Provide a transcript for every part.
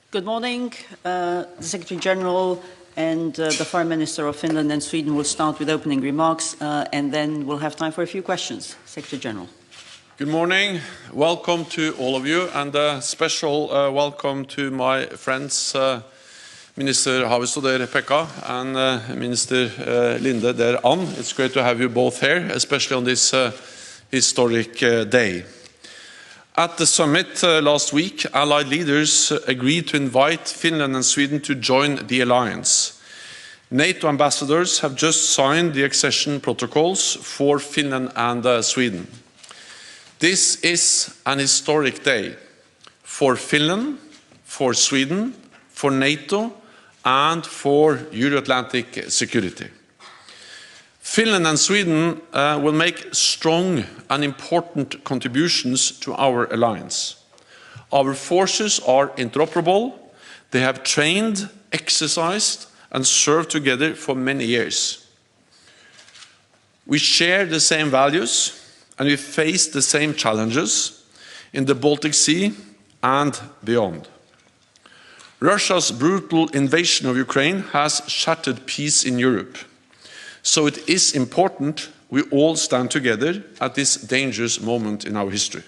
Good morning. The Secretary General and the Foreign Minister of Finland and Sweden will start with opening remarks, and then we'll have time for a few questions. Secretary General. Good morning. Welcome to all of you, and a special welcome to my friends, Minister Haavisto der Pekka and Minister Linde der Ann. It's great to have you both here, especially on this historic day. At the summit last week, Allied leaders agreed to invite Finland and Sweden to join the alliance. NATO ambassadors have just signed the accession protocols for Finland and Sweden. This is an historic day for Finland, for Sweden, for NATO, and for Euro-Atlantic security. Finland and Sweden will make strong and important contributions to our alliance. Our forces are interoperable. They have trained, exercised, and served together for many years. We share the same values, and we face the same challenges in the Baltic Sea and beyond. Russia's brutal invasion of Ukraine has shattered peace in Europe. So it is important we all stand together at this dangerous moment in our history.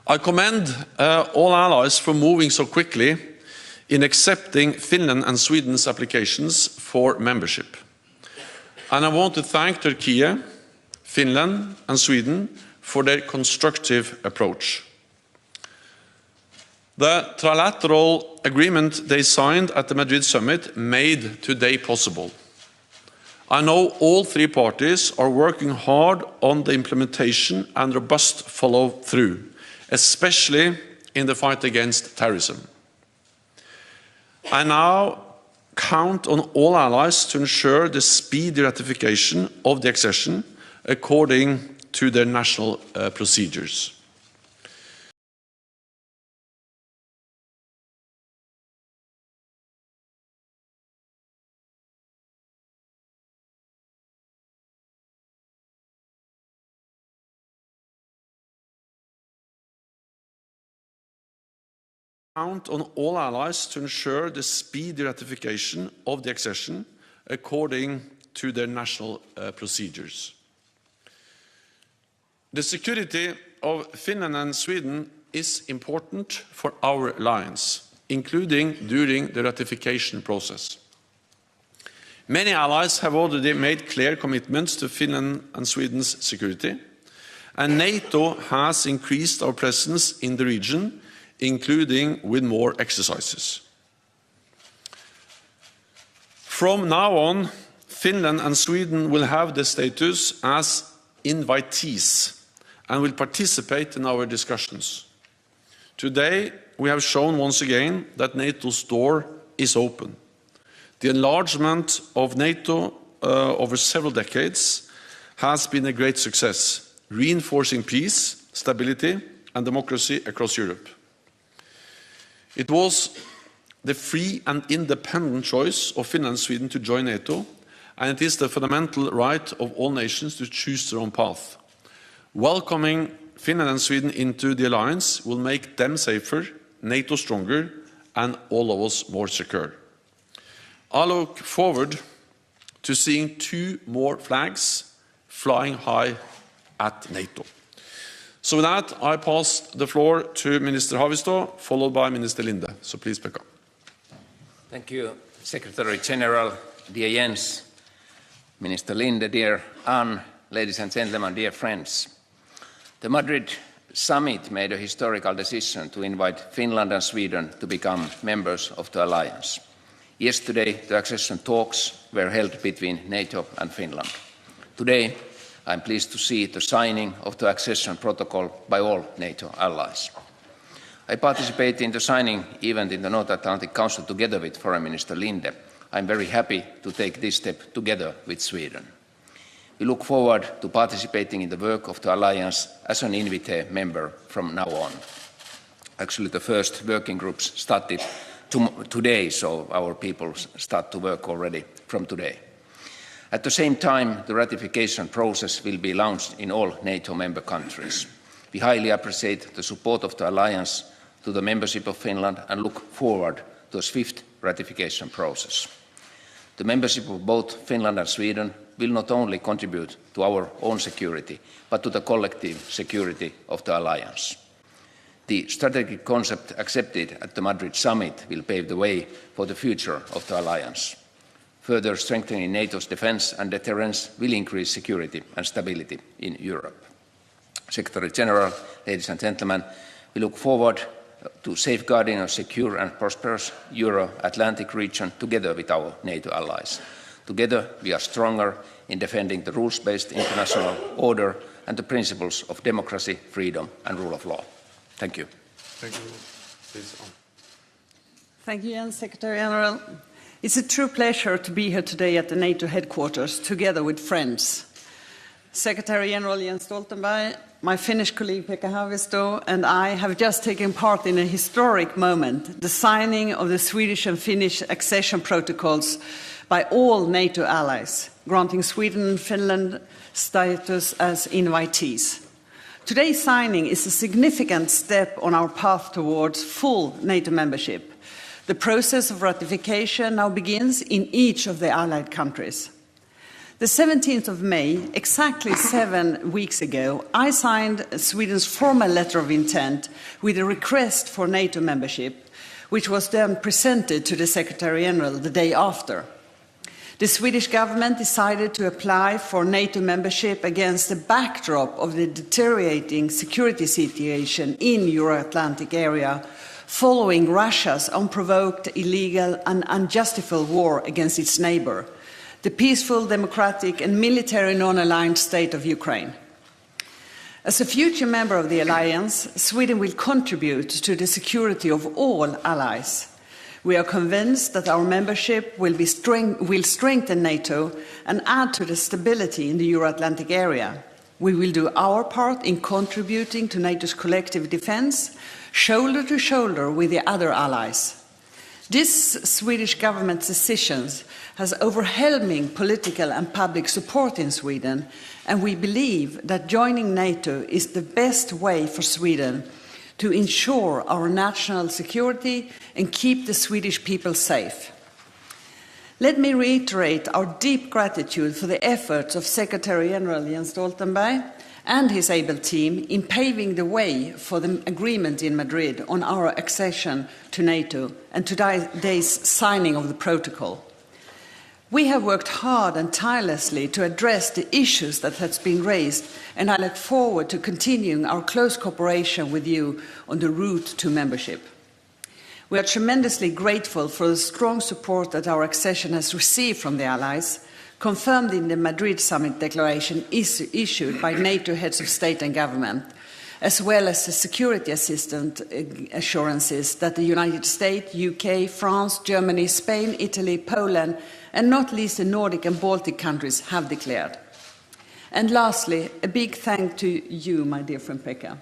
I commend all allies for moving so quickly in accepting Finland and Sweden's applications for membership. And I want to thank Turkey, Finland and Sweden for their constructive approach. The trilateral agreement they signed at the Madrid summit made today possible. I know all three parties are working hard on the implementation and robust follow-through, especially in the fight against terrorism. I now count on all allies to ensure the speedy ratification of the accession according to their national procedures. Count on all allies to ensure the speedy ratification of the accession according to their national procedures. The security of Finland and Sweden is important for our alliance, including during the ratification process. Many allies have already made clear commitments to Finland and Sweden's security, and NATO has increased our presence in the region, including with more exercises. From now on, Finland and Sweden will have the status as invitees and will participate in our discussions. Today, we have shown once again that NATO's door is open. The enlargement of NATO over several decades has been a great success, reinforcing peace, stability, and democracy across Europe. It was the free and independent choice of Finland and Sweden to join NATO, and it is the fundamental right of all nations to choose their own path. Welcoming Finland and Sweden into the alliance will make them safer, NATO stronger, and all of us more secure. I look forward to seeing 2 more flags flying high at NATO. So with that, I pass the floor to Minister Haavisto, followed by Minister Linde. So please, Pekka. Thank you, Secretary General, dear Jens, Minister Linde, dear Ann, ladies and gentlemen, dear friends. The Madrid summit made a historical decision to invite Finland and Sweden to become members of the alliance. Yesterday, the accession talks were held between NATO and Finland. Today, I am pleased to see the signing of the accession protocol by all NATO allies. I participated in the signing event in the North Atlantic Council together with Foreign Minister Linde. I am very happy to take this step together with Sweden. We look forward to participating in the work of the alliance as an invitee member from now on. Actually, the first working groups started today, so our people start to work already from today. At the same time, the ratification process will be launched in all NATO member countries. We highly appreciate the support of the alliance to the membership of Finland and look forward to a swift ratification process. The membership of both Finland and Sweden will not only contribute to our own security, but to the collective security of the alliance. The strategic concept accepted at the Madrid summit will pave the way for the future of the alliance. Further strengthening NATO's defence and deterrence will increase security and stability in Europe. Secretary General, ladies and gentlemen, we look forward to safeguarding a secure and prosperous Euro-Atlantic region together with our NATO allies. Together, we are stronger in defending the rules-based international order and the principles of democracy, freedom, and rule of law. Thank you. Thank you. Please. Thank you, Jens, Secretary General. It's a true pleasure to be here today at the NATO headquarters, together with friends. Secretary General Jens Stoltenberg, my Finnish colleague Pekka Haavisto, and I have just taken part in a historic moment, the signing of the Swedish and Finnish accession protocols by all NATO allies, granting Sweden and Finland status as invitees. Today's signing is a significant step on our path towards full NATO membership. The process of ratification now begins in each of the allied countries. The 17th of May, exactly 7 weeks ago, I signed Sweden's formal letter of intent with a request for NATO membership, which was then presented to the Secretary General the day after. The Swedish government decided to apply for NATO membership against the backdrop of the deteriorating security situation in the Euro-Atlantic area following Russia's unprovoked, illegal and unjustified war against its neighbour, the peaceful, democratic and military non-aligned state of Ukraine. As a future member of the alliance, Sweden will contribute to the security of all allies. We are convinced that our membership will strengthen NATO and add to the stability in the Euro-Atlantic area. We will do our part in contributing to NATO's collective defence, shoulder to shoulder with the other allies. This Swedish government's decision has overwhelming political and public support in Sweden, and we believe that joining NATO is the best way for Sweden to ensure our national security and keep the Swedish people safe. Let me reiterate our deep gratitude for the efforts of Secretary General Jens Stoltenberg and his able team in paving the way for the agreement in Madrid on our accession to NATO and today's signing of the protocol. We have worked hard and tirelessly to address the issues that have been raised, and I look forward to continuing our close cooperation with you on the route to membership. We are tremendously grateful for the strong support that our accession has received from the allies, confirmed in the Madrid summit declaration issued by NATO heads of state and government, as well as the security assistance assurances that the United States, UK, France, Germany, Spain, Italy, Poland, and not least the Nordic and Baltic countries have declared. And lastly, a big thank to you, my dear friend Pekka,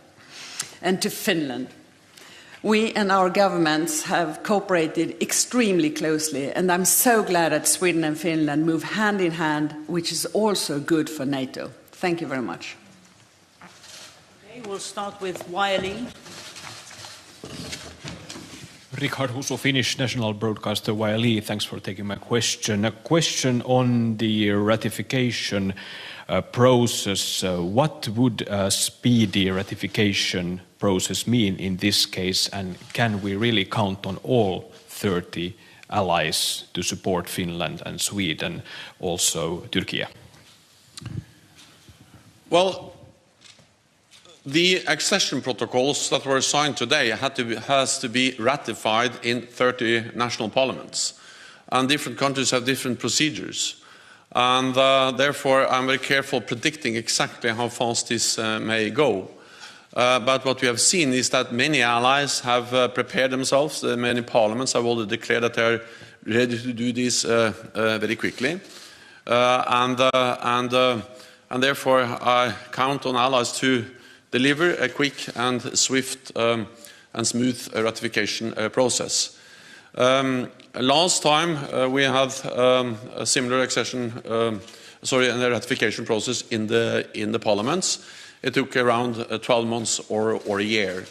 and to Finland. We and our governments have cooperated extremely closely, and I'm so glad that Sweden and Finland move hand in hand, which is also good for NATO. Thank you very much. Okay, we'll start with YLE. Richard Husu, Finnish national broadcaster YLE. Thanks for taking my question. A question on the ratification process. What would a speedy ratification process mean in this case, and can we really count on all 30 allies to support Finland and Sweden, also Turkey? Well, the accession protocols that were signed today has to be ratified in 30 national parliaments, and different countries have different procedures, and therefore I'm very careful predicting exactly how fast this may go. But what we have seen is that many allies have prepared themselves. Many parliaments have already declared that they are ready to do this very quickly, and therefore I count on allies to deliver a quick and swift and smooth ratification process. Last time we had a similar ratification process in the parliaments. It took around 12 months or a year.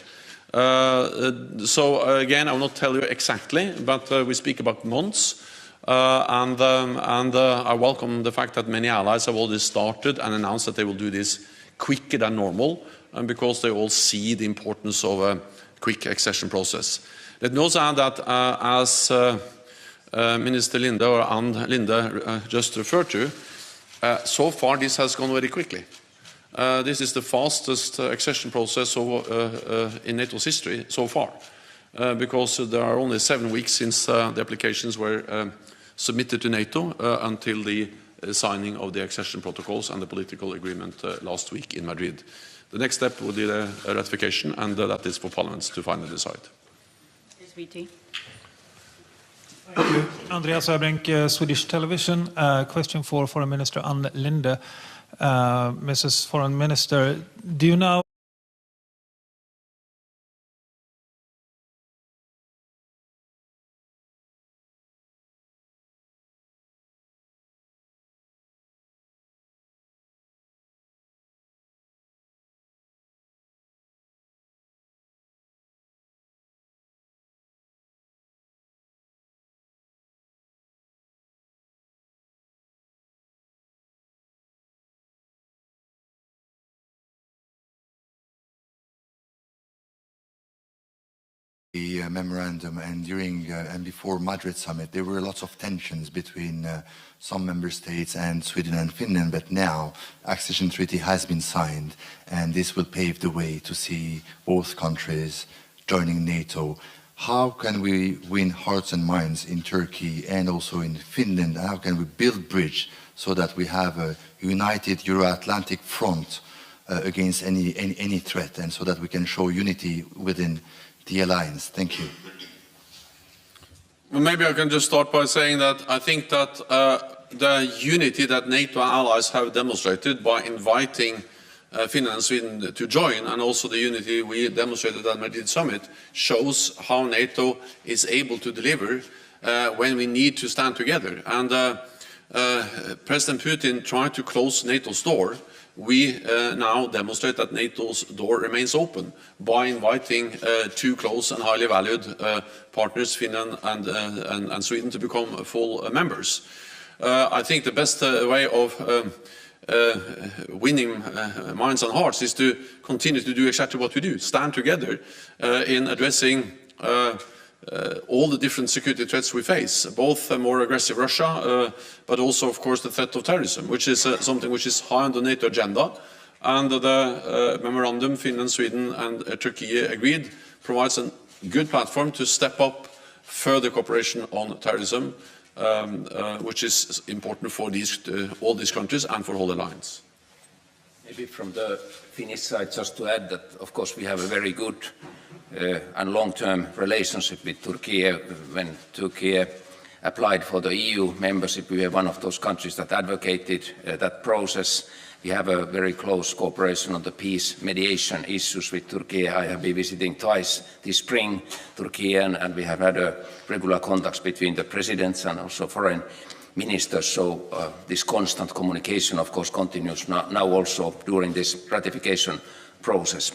So again, I will not tell you exactly, but we speak about months. And I welcome the fact that many allies have already started and announced that they will do this quicker than normal, and because they all see the importance of a quick accession process. Let me also add that as Minister Linde or Ann Linde just referred to, so far this has gone very quickly. This is the fastest accession process in NATO's history so far, because there are only 7 weeks since the applications were submitted to NATO until the signing of the accession protocols and the political agreement last week in Madrid. The next step will be the ratification, and that is for parliaments to finally decide. Andreas Öbrink, Swedish Television. Question for Foreign Minister Ann Linde. Mrs. Foreign Minister, do you now the memorandum, and during and before Madrid summit, there were lots of tensions between some member states and Sweden and Finland, but now accession treaty has been signed, and this will pave the way to see both countries joining NATO. How can we win hearts and minds in Turkey and also in Finland? How can we build bridge so that we have a united Euro-Atlantic front against any threat, and so that we can show unity within the alliance? Thank you. Well, maybe I can just start by saying that I think that the unity that NATO allies have demonstrated by inviting Finland and Sweden to join, and also the unity we demonstrated at the Madrid summit, shows how NATO is able to deliver when we need to stand together. And President Putin tried to close NATO's door. We now demonstrate that NATO's door remains open by inviting two close and highly valued partners, Finland and Sweden, to become full members. I think the best way of winning minds and hearts is to continue to do exactly what we do, stand together in addressing all the different security threats we face, both a more aggressive Russia, but also, of course, the threat of terrorism, which is something which is high on the NATO agenda. And the memorandum Finland, Sweden and Turkey agreed provides a good platform to step up further cooperation on terrorism, which is important for all these countries and for the whole alliance. Maybe from the Finnish side, just to add that, of course, we have a very good and long-term relationship with Turkey. When Turkey applied for the EU membership, we were one of those countries that advocated that process. We have a very close cooperation on the peace mediation issues with Turkey. I have been visiting twice this spring Turkey, and we have had regular contacts between the presidents and also foreign ministers. So this constant communication, of course, continues now also during this ratification process.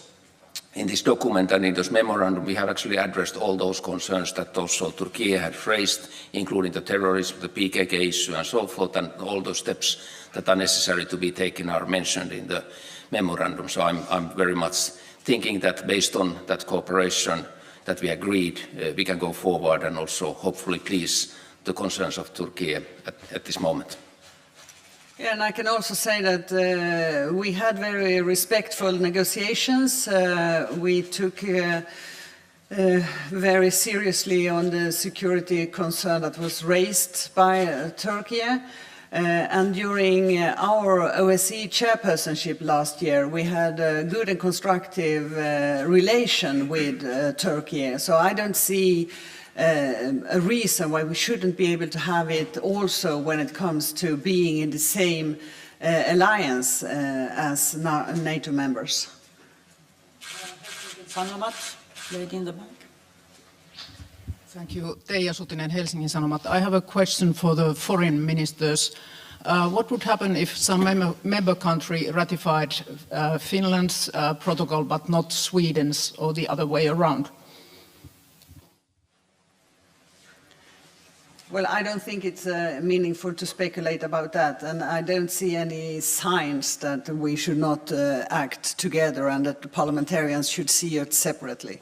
In this document and in this memorandum, we have actually addressed all those concerns that also Turkey had raised, including the terrorism, the PKK issue and so forth, and all those steps that are necessary to be taken are mentioned in the memorandum. So I'm very much thinking that based on that cooperation that we agreed, we can go forward and also hopefully please the concerns of Turkey at this moment. Yeah, and I can also say that we had very respectful negotiations. We took very seriously on the security concern that was raised by Turkey. And during our OSCE chairpersonship last year, we had a good and constructive relation with Turkey. So I don't see a reason why we shouldn't be able to have it also when it comes to being in the same alliance as NATO members. Lady in the back. Thank you. Teija Sutinen, Helsingin Sanomat. I have a question for the foreign ministers. What would happen if some member country ratified Finland's protocol but not Sweden's, or the other way around? Well, I don't think it's meaningful to speculate about that, and I don't see any signs that we should not act together and that the parliamentarians should see it separately.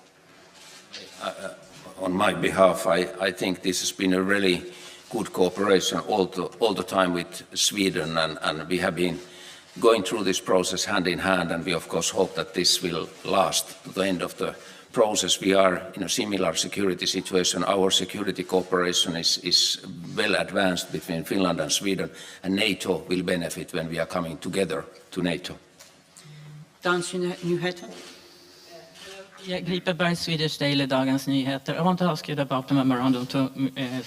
On my behalf, I think this has been a really good cooperation all the time with Sweden, and we have been going through this process hand in hand, and we of course hope that this will last to the end of the process. We are in a similar security situation. Our security cooperation is well advanced between Finland and Sweden, and NATO will benefit when we are coming together to NATO. Dagens Nyheter. Gripeberg, Swedish Daily, Dagens Nyheter. I want to ask you about the memorandum to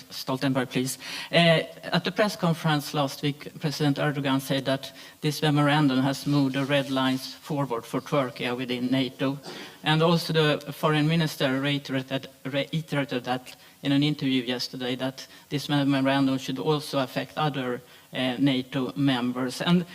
Stoltenberg, please. At the press conference last week, President Erdogan said that this memorandum has moved the red lines forward for Turkey within NATO. And also the foreign minister reiterated that in an interview yesterday, that this memorandum should also affect other NATO members. And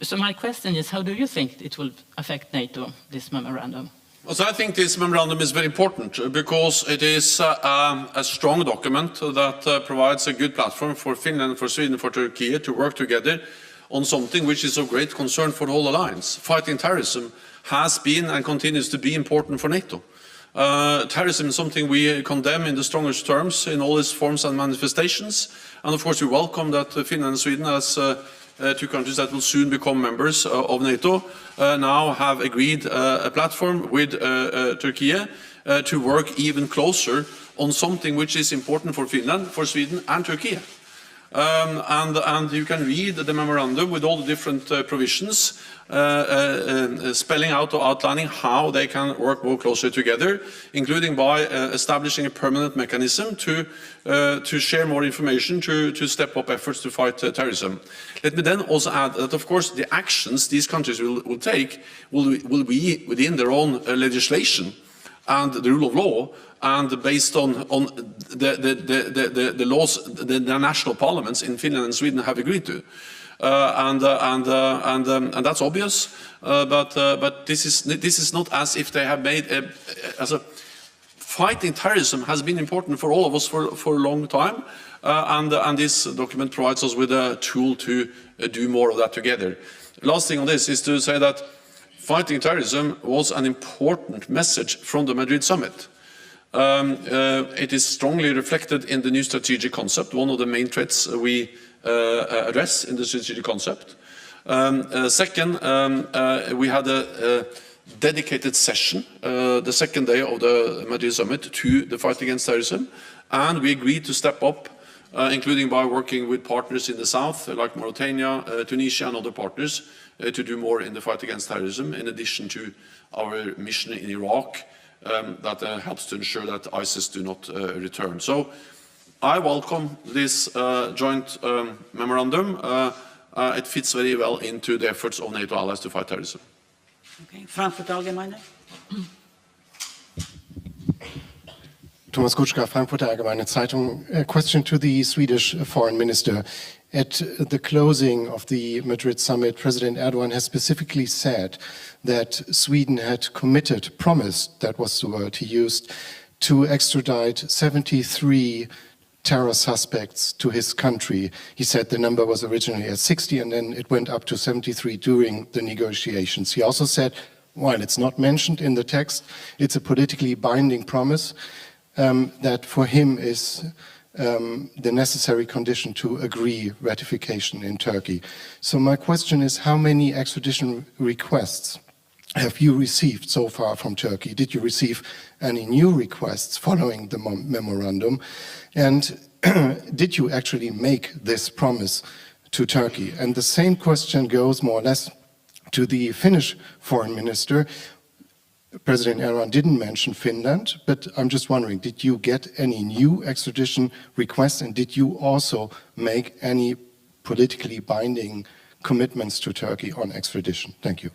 so my question is, how do you think it will affect NATO, this memorandum? Well, so I think this memorandum is very important because it is a strong document that provides a good platform for Finland, for Sweden, for Turkey to work together on something which is of great concern for the whole alliance. Fighting terrorism has been and continues to be important for NATO. Terrorism is something we condemn in the strongest terms in all its forms and manifestations, and of course we welcome that Finland and Sweden, as two countries that will soon become members of NATO, now have agreed a platform with Turkey to work even closer on something which is important for Finland, for Sweden and Turkey. And you can read the memorandum with all the different provisions spelling out or outlining how they can work more closely together, including by establishing a permanent mechanism to share more information, to step up efforts to fight terrorism. Let me then also add that, of course, the actions these countries will take will be within their own legislation and the rule of law, and based on the laws the national parliaments in Finland and Sweden have agreed to. And that's obvious, but this is not as if they have made fighting terrorism has been important for all of us for a long time, and this document provides us with a tool to do more of that together. Last thing on this is to say that fighting terrorism was an important message from the Madrid summit. It is strongly reflected in the new strategic concept, one of the main threats we address in the strategic concept. Second, we had a dedicated session, the second day of the Madrid summit, to the fight against terrorism, and we agreed to step up, including by working with partners in the south, like Mauritania, Tunisia and other partners, to do more in the fight against terrorism, in addition to our mission in Iraq, that helps to ensure that ISIS do not return. So I welcome this joint memorandum. It fits very well into the efforts of NATO allies to fight terrorism. Okay. Frankfurt Allgemeine. Thomas Kutschka, Frankfurter Allgemeine Zeitung. A question to the Swedish foreign minister. At the closing of the Madrid summit, President Erdogan has specifically said that Sweden had promised, that was the word he used, to extradite 73 terror suspects to his country. He said the number was originally at 60 and then it went up to 73 during the negotiations. He also said, while it's not mentioned in the text, it's a politically binding promise that for him is the necessary condition to agree ratification in Turkey. So my question is, how many extradition requests have you received so far from Turkey? Did you receive any new requests following the memorandum? And did you actually make this promise to Turkey? And the same question goes more or less to the Finnish foreign minister. President Erdogan didn't mention Finland, but I'm just wondering, did you get any new extradition requests, and did you also make any politically binding commitments to Turkey on extradition? Thank you.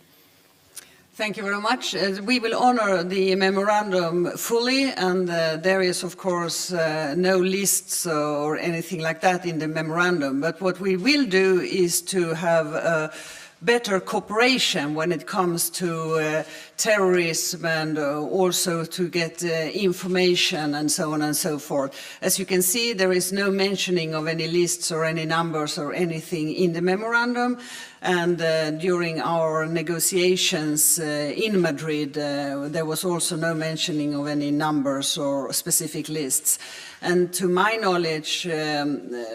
Thank you very much. We will honor the memorandum fully, and there is, of course, no lists or anything like that in the memorandum. But what we will do is to have better cooperation when it comes to terrorism and also to get information and so on and so forth. As you can see, there is no mentioning of any lists or any numbers or anything in the memorandum. And during our negotiations in Madrid, there was also no mentioning of any numbers or specific lists. And to my knowledge,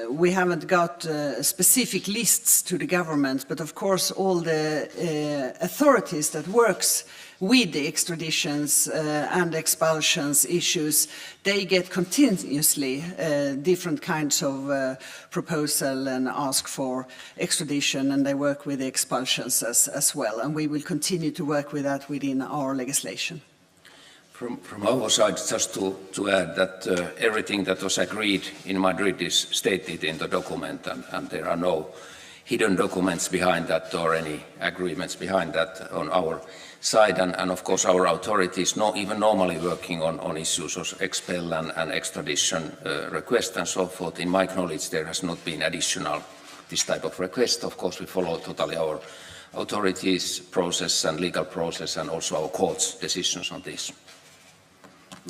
we haven't got specific lists to the government, but of course all the authorities that works with the extraditions and expulsions issues, they get continuously different kinds of proposal and ask for extradition, and they work with the expulsions as well. And we will continue to work with that within our legislation. From our side, just to add that everything that was agreed in Madrid is stated in the document, and there are no hidden documents behind that or any agreements behind that on our side. And of course, our authorities not even normally working on issues of expel and extradition requests and so forth. In my knowledge, there has not been additional this type of request. Of course, we follow totally our authorities' process and legal process and also our courts' decisions on this.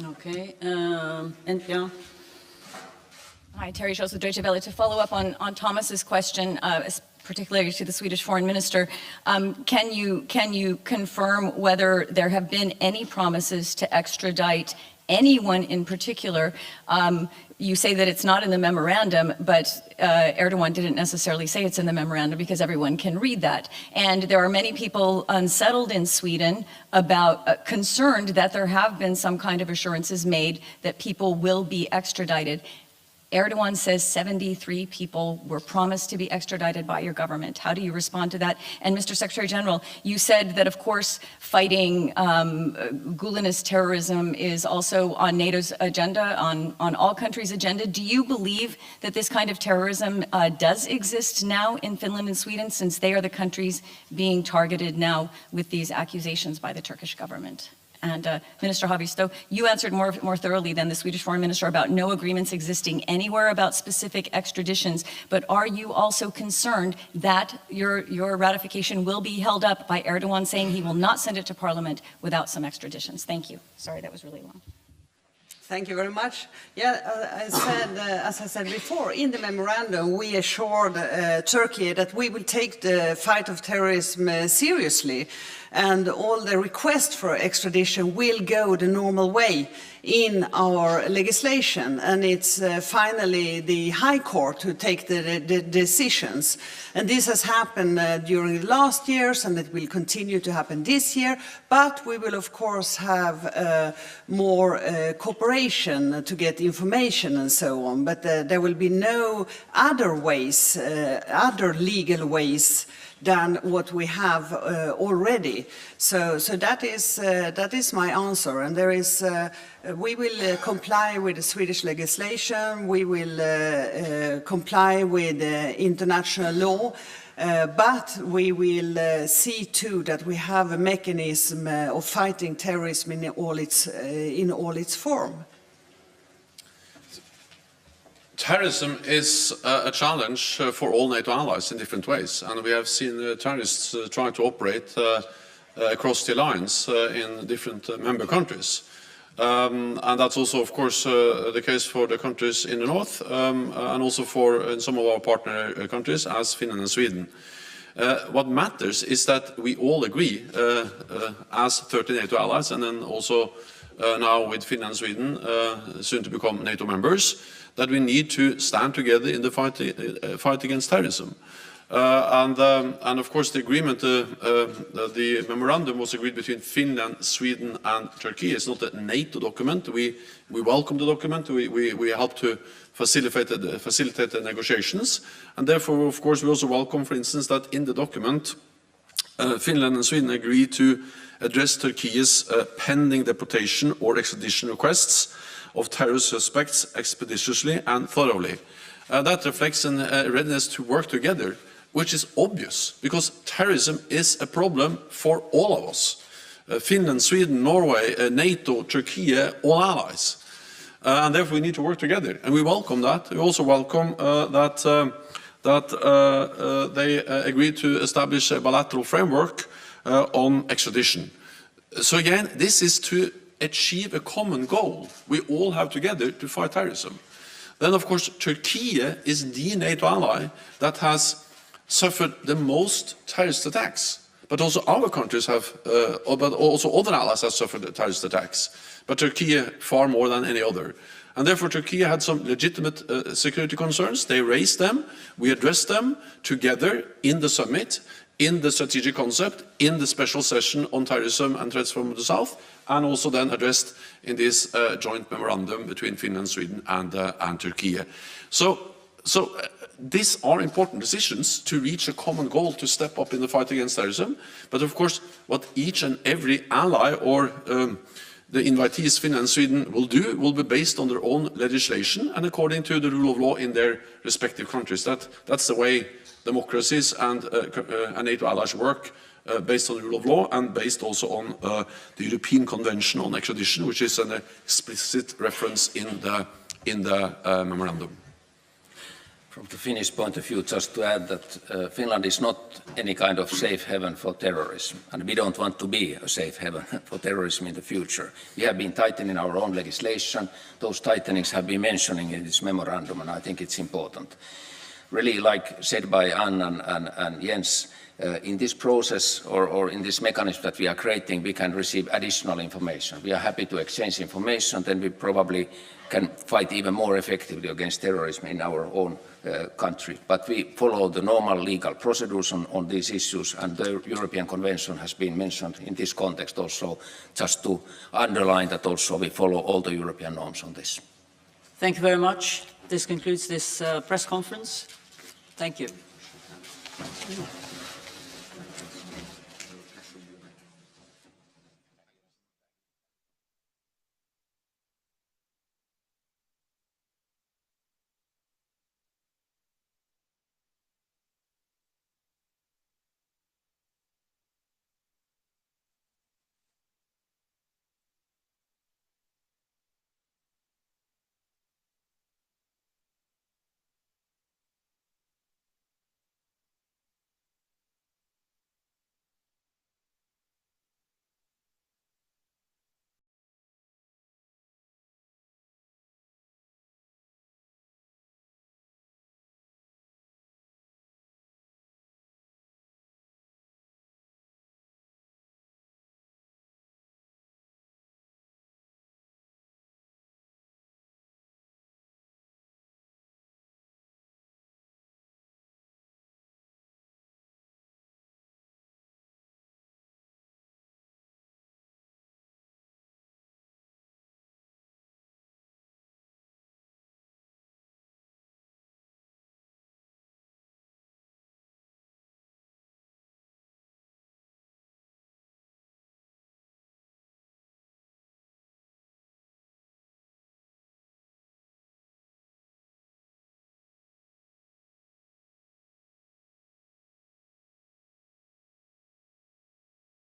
Okay, and yeah. Hi, Terry Schultz with Deutsche Welle. To follow up on Thomas's question, particularly to the Swedish Foreign Minister, can you confirm whether there have been any promises to extradite anyone in particular? You say that it's not in the memorandum, but Erdogan didn't necessarily say it's in the memorandum because everyone can read that. And there are many people unsettled in Sweden about concerned that there have been some kind of assurances made that people will be extradited. Erdogan says 73 people were promised to be extradited by your government. How do you respond to that? And Mr. Secretary General, you said that, of course, fighting Gulenist terrorism is also on NATO's agenda, on all countries' agenda. Do you believe that this kind of terrorism does exist now in Finland and Sweden, since they are the countries being targeted now with these accusations by the Turkish government? And Minister Haavisto, you answered more thoroughly than the Swedish Foreign Minister about no agreements existing anywhere about specific extraditions. But are you also concerned that your ratification will be held up by Erdogan saying he will not send it to Parliament without some extraditions? Thank you. Sorry, that was really long. Thank you very much. Yeah, as I said before, in the memorandum, we assured Turkey that we will take the fight of terrorism seriously, and all the requests for extradition will go the normal way in our legislation, and it's finally the High Court who take the decisions. And this has happened during the last years, and it will continue to happen this year, but we will of course have more cooperation to get information and so on, but there will be no other ways, other legal ways than what we have already. So that is my answer, and there is we will comply with the Swedish legislation, we will comply with international law, but we will see too that we have a mechanism of fighting terrorism in all its form. Terrorism is a challenge for all NATO allies in different ways, and we have seen terrorists trying to operate across the alliance in different member countries. And that's also, of course, the case for the countries in the north, and also for some of our partner countries, as Finland and Sweden. What matters is that we all agree, as 30 NATO allies, and then also now with Finland and Sweden, soon to become NATO members, that we need to stand together in the fight against terrorism. And of course the agreement, the memorandum was agreed between Finland, Sweden and Turkey. It's not a NATO document. We welcome the document. We help to facilitate the negotiations. And therefore, of course, we also welcome, for instance, that in the document, Finland and Sweden agree to address Turkey's pending deportation or extradition requests of terrorist suspects expeditiously and thoroughly. That reflects a readiness to work together, which is obvious, because terrorism is a problem for all of us. Finland, Sweden, Norway, NATO, Turkey, all allies. And therefore we need to work together. And we welcome that. We also welcome that they agreed to establish a bilateral framework on extradition. So again, this is to achieve a common goal we all have together to fight terrorism. Then, of course, Turkey is the NATO ally that has suffered the most terrorist attacks. But also our countries have, but also other allies have suffered terrorist attacks. But Turkey far more than any other. And therefore Turkey had some legitimate security concerns. They raised them. We addressed them together in the summit, in the strategic concept, in the special session on terrorism and threats from the south, and also then addressed in this joint memorandum between Finland, Sweden and Turkey. So these are important decisions to reach a common goal to step up in the fight against terrorism. But of course, what each and every ally or the invitees, Finland and Sweden, will do will be based on their own legislation and according to the rule of law in their respective countries. That's the way democracies and NATO allies work, based on the rule of law and based also on the European Convention on Extradition, which is an explicit reference in the memorandum. From the Finnish point of view, just to add that Finland is not any kind of safe haven for terrorism, and we don't want to be a safe haven for terrorism in the future. We have been tightening our own legislation. Those tightenings have been mentioning in this memorandum, and I think it's important. Really, like said by Ann and Jens, in this process or in this mechanism that we are creating, we can receive additional information. We are happy to exchange information, then we probably can fight even more effectively against terrorism in our own country. But we follow the normal legal procedures on these issues, and the European Convention has been mentioned in this context also, just to underline that also we follow all the European norms on this. Thank you very much. This concludes this press conference. Thank you.